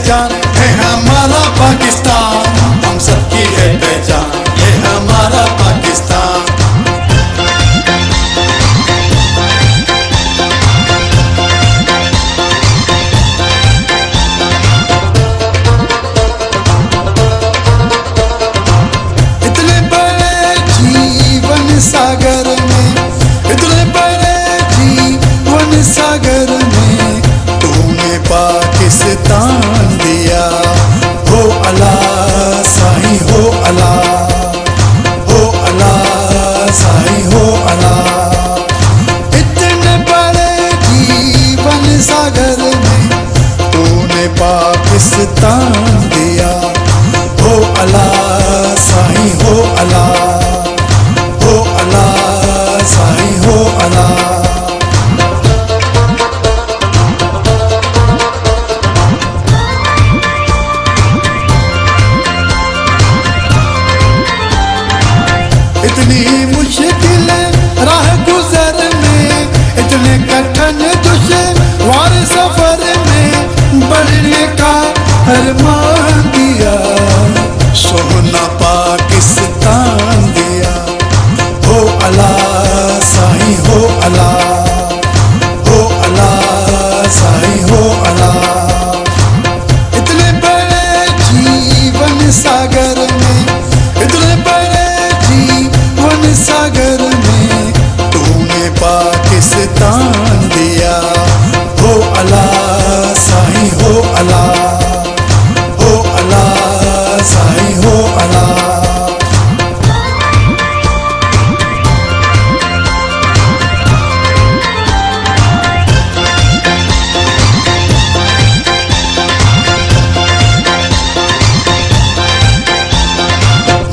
जान, है हमारा पाकिस्तान, हम सबकी है पहचान, ये हमारा पाकिस्तान। इतने बड़े जीवन सागर में, इतने बड़े जीवन सागर में तूने पाकिस्तान दिया। हो अल्लाह साईं, हो अल्लाह, हो अल्लाह साईं, हो अल्लाह। इतने बड़े जीवन सागर में तूने पाकिस्तान दिया। हो अल्लाह साईं, हो अल्लाह, हो अल्लाह साईं, हो अल्लाह। इतनी मुश्किल राह गुजर में, इतने कठिन दुश्वार सफर में बढ़ने का अरमान दिया। सोना पाकिस्तान दिया। हो अल्लाह साईं, हो अल्लाह, हो अल्लाह साईं, हो अल्लाह। इतने बड़े जीवन सागर में, इतने बड़े जीवन सागर में तूने पाकिस्तान दिया। हो अल्लाह साईं, हो अल्लाह, हो अल्लाह साईं, हो अल्लाह।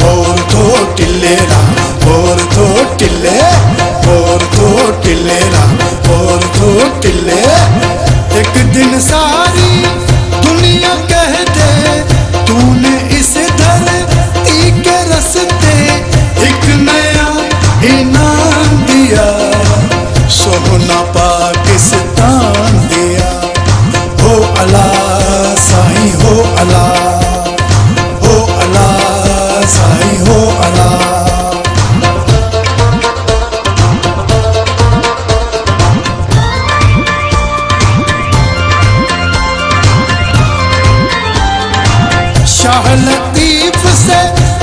मोर तो टिल्लेरा, मोर तो टिल्ले, मोर तो टिल्लेरा, मोर तो टिल्ले। एक दिन सारी दुनिया कह दे तूने इस धरती के रस्ते एक नया इनाम दिया। सोना पाकिस्तान दिया। हो अल्लाह साईं, हो अल्लाह, हो अल्लाह साईं, हो अल्लाह। शाह लतीफ से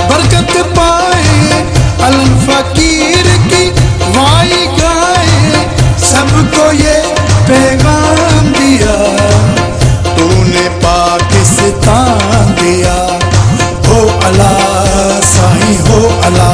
बरकत पाए, अलम फकीर की वाई गाए, सबको ये पैगाम दिया। तूने पाकिस्तान दिया। हो अल्लाह साईं, हो अल्लाह।